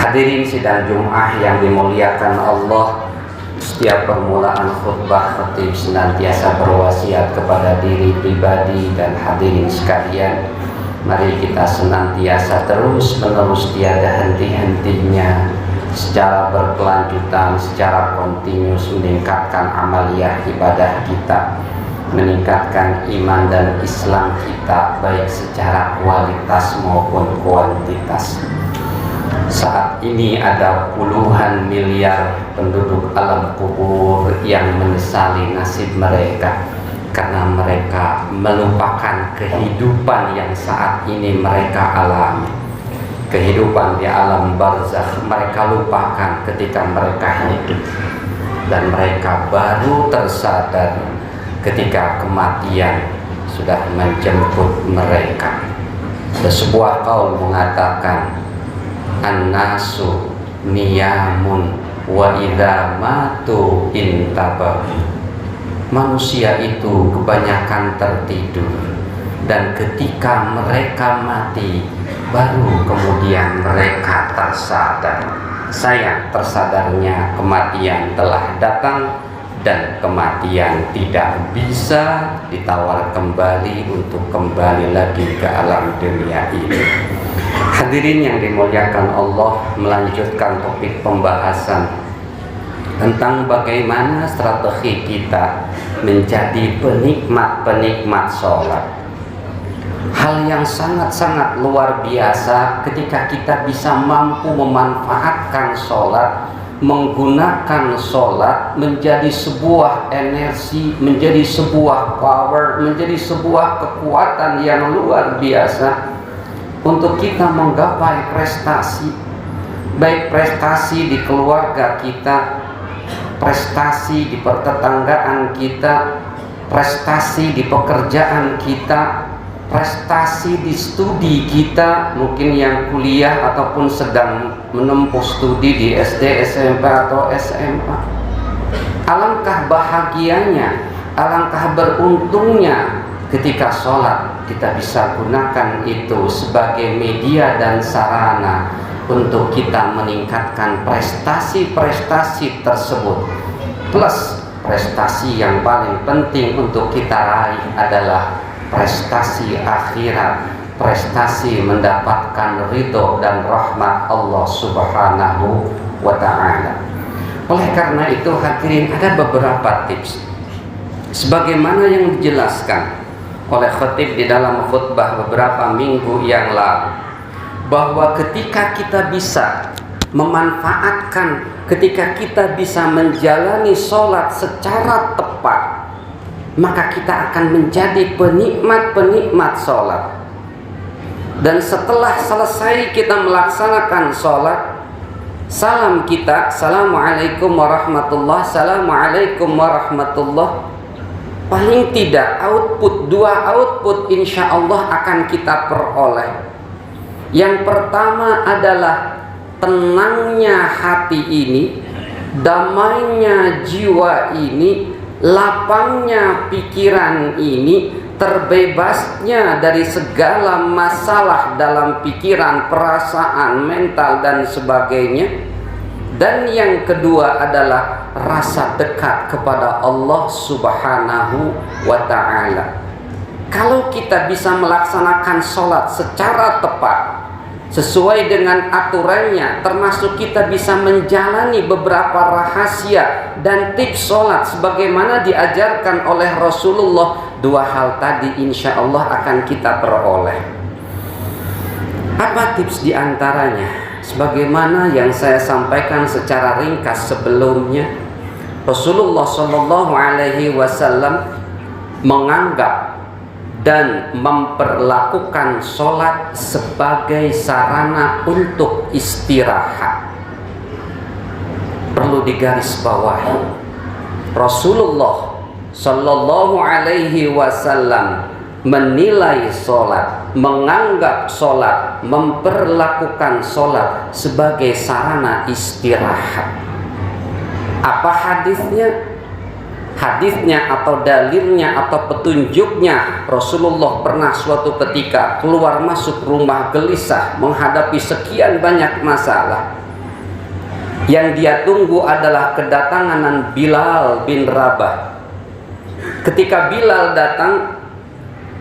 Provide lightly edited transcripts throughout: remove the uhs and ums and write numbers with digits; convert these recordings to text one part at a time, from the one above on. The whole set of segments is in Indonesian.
Hadirin sidang Jum'ah yang dimuliakan Allah, setiap permulaan khutbah khatib senantiasa berwasiat kepada diri pribadi dan hadirin sekalian. Mari kita senantiasa terus-menerus tiada henti-hentinya secara berkelanjutan, secara kontinus meningkatkan amaliyah ibadah kita, meningkatkan iman dan Islam kita, baik secara kualitas maupun kuantitas. Saat ini ada puluhan miliar penduduk alam kubur yang menyesali nasib mereka karena mereka melupakan kehidupan yang saat ini mereka alami. Kehidupan di alam barzakh mereka lupakan ketika mereka hidup, dan mereka baru tersadar ketika kematian sudah menjemput mereka. Ada sebuah kaul mengatakan, an-nasu niyamun wa idza matu intabahu. Manusia itu kebanyakan tertidur, dan ketika mereka mati baru kemudian mereka tersadar. Sayang, tersadarnya kematian telah datang, dan kematian tidak bisa ditawar kembali untuk kembali lagi ke alam dunia ini. Hadirin yang dimuliakan Allah, melanjutkan topik pembahasan tentang bagaimana strategi kita menjadi penikmat-penikmat sholat. Hal yang sangat-sangat luar biasa ketika kita bisa mampu memanfaatkan sholat, menggunakan sholat menjadi sebuah energi, menjadi sebuah power, menjadi sebuah kekuatan yang luar biasa untuk kita menggapai prestasi, baik prestasi di keluarga kita, prestasi di pertetanggaan kita, prestasi di pekerjaan kita, prestasi di studi kita, mungkin yang kuliah ataupun sedang menempuh studi di SD, SMP atau SMA. Alangkah bahagianya, alangkah beruntungnya ketika sholat kita bisa gunakan itu sebagai media dan sarana untuk kita meningkatkan prestasi-prestasi tersebut. Plus prestasi yang paling penting untuk kita raih adalah prestasi akhirat, prestasi mendapatkan ridho dan rahmat Allah Subhanahu wa ta'ala. Oleh karena itu hadirin, ada beberapa tips sebagaimana yang dijelaskan oleh khatib di dalam khutbah beberapa minggu yang lalu, bahwa ketika kita bisa memanfaatkan, ketika kita bisa menjalani sholat secara tepat, maka kita akan menjadi penikmat-penikmat sholat. Dan setelah selesai kita melaksanakan sholat, salam kita, assalamualaikum warahmatullah, assalamualaikum warahmatullah. Paling tidak dua output insya Allah akan kita peroleh. Yang pertama adalah tenangnya hati ini, damainya jiwa ini, lapangnya pikiran ini, terbebasnya dari segala masalah dalam pikiran, perasaan, mental dan sebagainya. Dan yang kedua adalah rasa dekat kepada Allah Subhanahu wa ta'ala. Kalau kita bisa melaksanakan sholat secara tepat, sesuai dengan aturannya, termasuk kita bisa menjalani beberapa rahasia dan tips sholat sebagaimana diajarkan oleh Rasulullah, dua hal tadi insya Allah akan kita peroleh. Apa tips diantaranya? Sebagaimana yang saya sampaikan secara ringkas sebelumnya, Rasulullah Shallallahu Alaihi Wasallam menganggap dan memperlakukan sholat sebagai sarana untuk istirahat. Perlu digarisbawahi, Rasulullah Shallallahu Alaihi Wasallam menilai sholat, menganggap sholat, memperlakukan sholat sebagai sarana istirahat. Apa hadisnya? Hadisnya atau dalilnya atau petunjuknya, Rasulullah pernah suatu ketika keluar masuk rumah gelisah menghadapi sekian banyak masalah. Yang dia tunggu adalah kedatangan Bilal bin Rabah. Ketika Bilal datang,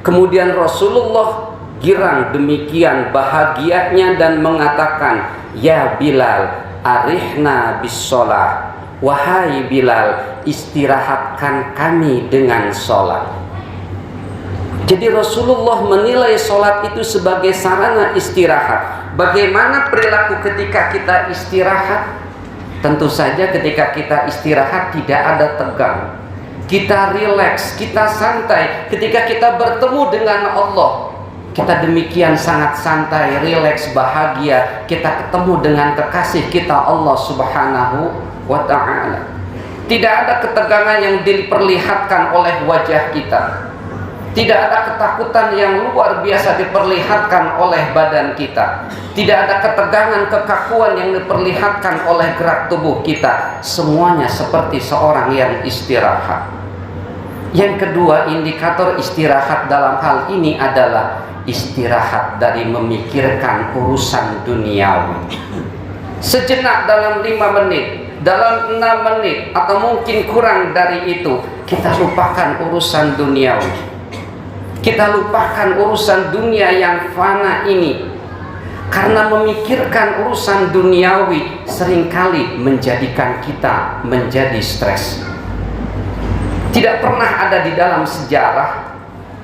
kemudian Rasulullah girang demikian bahagianya dan mengatakan, "Ya Bilal, arihna bis sholat." Wahai Bilal, istirahatkan kami dengan sholat. Jadi Rasulullah menilai sholat itu sebagai sarana istirahat. Bagaimana perilaku ketika kita istirahat? Tentu saja ketika kita istirahat tidak ada tegang. Kita rileks, kita santai. Ketika kita bertemu dengan Allah, kita demikian sangat santai, rileks, bahagia. Kita ketemu dengan kekasih kita Allah Subhanahu wa ta'ala. Tidak ada ketegangan yang diperlihatkan oleh wajah kita. Tidak ada ketakutan yang luar biasa diperlihatkan oleh badan kita. Tidak ada ketegangan, kekakuan yang diperlihatkan oleh gerak tubuh kita. Semuanya seperti seorang yang istirahat. Yang kedua, indikator istirahat dalam hal ini adalah istirahat dari memikirkan urusan duniawi. Sejenak dalam 5 menit, dalam 6 menit, atau mungkin kurang dari itu, kita lupakan urusan duniawi. Kita lupakan urusan dunia yang fana ini. Karena memikirkan urusan duniawi seringkali menjadikan kita menjadi stres. Tidak pernah ada di dalam sejarah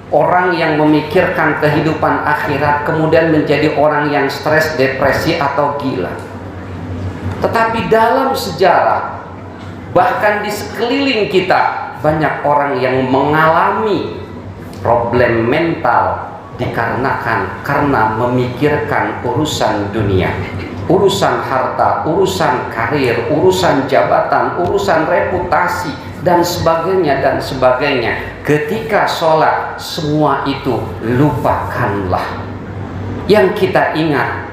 orang yang memikirkan kehidupan akhirat kemudian menjadi orang yang stres, depresi, atau gila. Tetapi dalam sejarah, bahkan di sekeliling kita, banyak orang yang mengalami problem mental karena memikirkan urusan dunia, urusan harta, urusan karir, urusan jabatan, urusan reputasi, dan sebagainya dan sebagainya. Ketika sholat, semua itu lupakanlah. Yang kita ingat,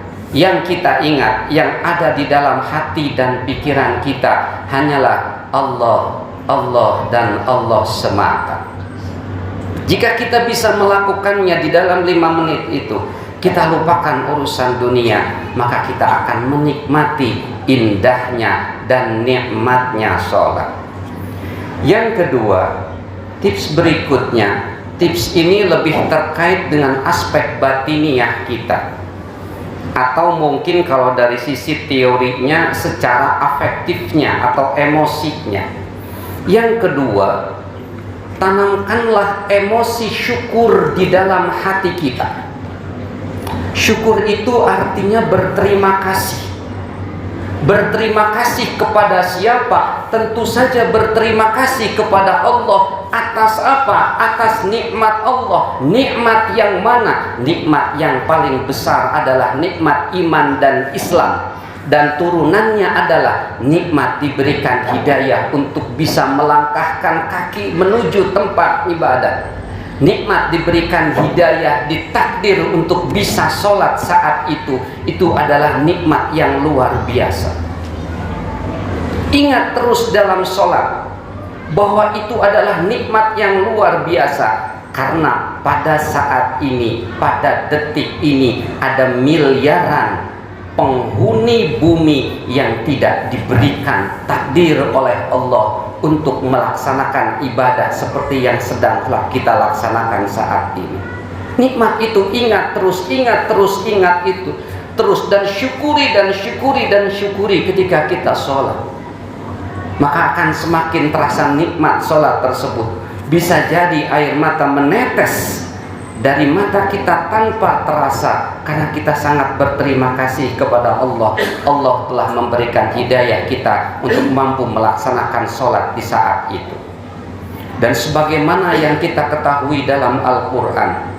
yang ada di dalam hati dan pikiran kita hanyalah Allah, Allah dan Allah semata. Jika kita bisa melakukannya di dalam 5 menit itu, kita lupakan urusan dunia, maka kita akan menikmati indahnya dan nikmatnya sholat. Yang kedua, tips berikutnya, tips ini lebih terkait dengan aspek batiniah kita, atau mungkin kalau dari sisi teorinya secara afektifnya atau emosinya. Yang kedua, tanamkanlah emosi syukur di dalam hati kita. Syukur itu artinya berterima kasih. Berterima kasih kepada siapa? Tentu saja berterima kasih kepada Allah. Atas apa? Atas nikmat Allah. Nikmat yang mana? Nikmat yang paling besar adalah nikmat iman dan Islam. Dan turunannya adalah nikmat diberikan hidayah untuk bisa melangkahkan kaki menuju tempat ibadah. Nikmat diberikan hidayah, ditakdir untuk bisa sholat saat itu adalah nikmat yang luar biasa. Ingat terus dalam sholat bahwa itu adalah nikmat yang luar biasa, karena pada saat ini, pada detik ini, ada miliaran penghuni bumi yang tidak diberikan takdir oleh Allah untuk melaksanakan ibadah seperti yang sedang kita laksanakan saat ini. Nikmat itu ingat terus, ingat terus, ingat itu terus, dan syukuri dan syukuri dan syukuri ketika kita sholat. Maka akan semakin terasa nikmat sholat tersebut. Bisa jadi air mata menetes dari mata kita tanpa terasa, karena kita sangat berterima kasih kepada Allah. Allah telah memberikan hidayah kita untuk mampu melaksanakan sholat di saat itu. Dan sebagaimana yang kita ketahui dalam Al-Quran,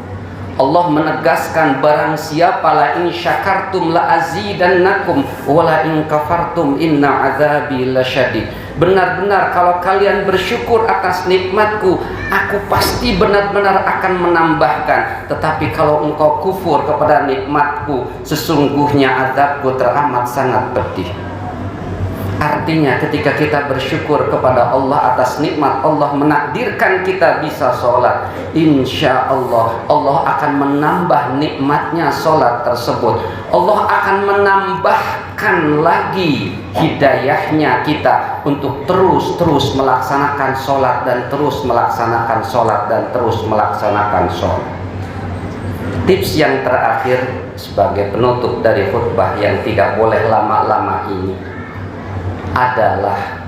Allah menegaskan, barang siapa la in syakartum la azidannakum wa la in kafartum inna azabi lasyadid. Benar-benar kalau kalian bersyukur atas nikmatku, aku pasti benar-benar akan menambahkan. Tetapi kalau engkau kufur kepada nikmatku, sesungguhnya azabku teramat sangat pedih. Artinya ketika kita bersyukur kepada Allah atas nikmat Allah menakdirkan kita bisa sholat, insya Allah Allah akan menambah nikmatnya sholat tersebut. Allah akan menambahkan menambahkan lagi hidayahnya kita untuk terus melaksanakan sholat dan terus melaksanakan sholat dan terus melaksanakan sholat. Tips yang terakhir sebagai penutup dari khutbah yang tidak boleh lama-lama ini adalah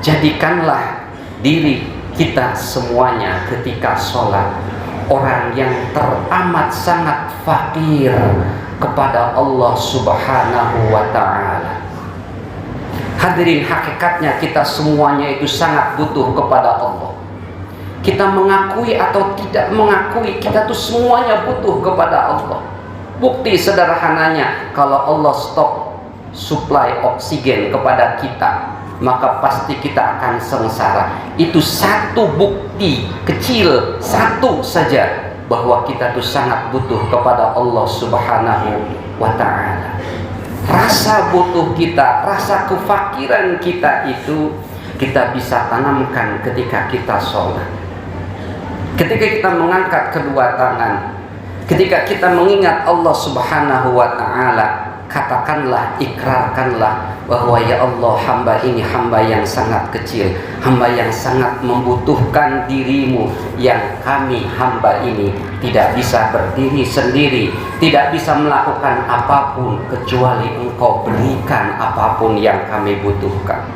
jadikanlah diri kita semuanya ketika sholat orang yang teramat sangat fakir kepada Allah Subhanahu wa ta'ala. Hadirin, hakikatnya kita semuanya itu sangat butuh kepada Allah. Kita mengakui atau tidak mengakui, kita tuh semuanya butuh kepada Allah. Bukti sederhananya, kalau Allah stop supply oksigen kepada kita, maka pasti kita akan sengsara. Itu satu bukti kecil, satu saja, bahwa kita tuh sangat butuh kepada Allah Subhanahu wa ta'ala. Rasa butuh kita, rasa kefakiran kita itu kita bisa tanamkan ketika kita sholat. Ketika kita mengangkat kedua tangan, ketika kita mengingat Allah Subhanahu wa ta'ala, katakanlah, ikrarkanlah bahwa ya Allah, hamba ini hamba yang sangat kecil, hamba yang sangat membutuhkan dirimu, yang kami hamba ini tidak bisa berdiri sendiri, tidak bisa melakukan apapun kecuali Engkau berikan apapun yang kami butuhkan.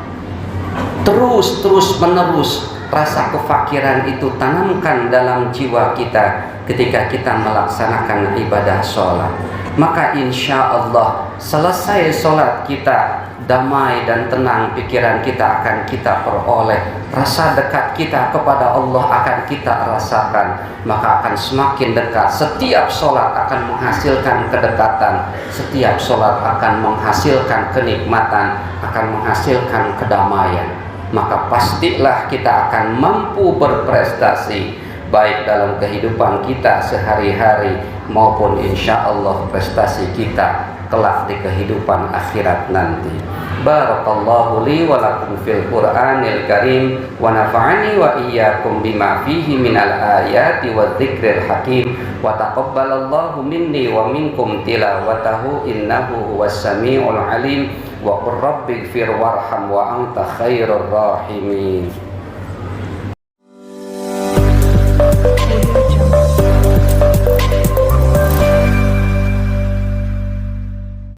Terus menerus rasa kefakiran itu tanamkan dalam jiwa kita ketika kita melaksanakan ibadah sholat. Maka insya Allah selesai sholat kita, damai dan tenang pikiran kita akan kita peroleh. Rasa dekat kita kepada Allah akan kita rasakan. Maka akan semakin dekat. Setiap sholat akan menghasilkan kedekatan. Setiap sholat akan menghasilkan kenikmatan, akan menghasilkan kedamaian. Maka pastilah kita akan mampu berprestasi, baik dalam kehidupan kita sehari-hari maupun insya Allah prestasi kita kelak di kehidupan akhirat nanti. Barakallahu li wa lakum fil Qur'anil Karim wa nafa'ani wa iyyakum bima fihi minal ayati wa dzikril hakim wa taqabbalallahu minni wa minkum tilawatahu innahu huwas samiul alim wa qur rabbighfir warham wa anta khairur rahimin.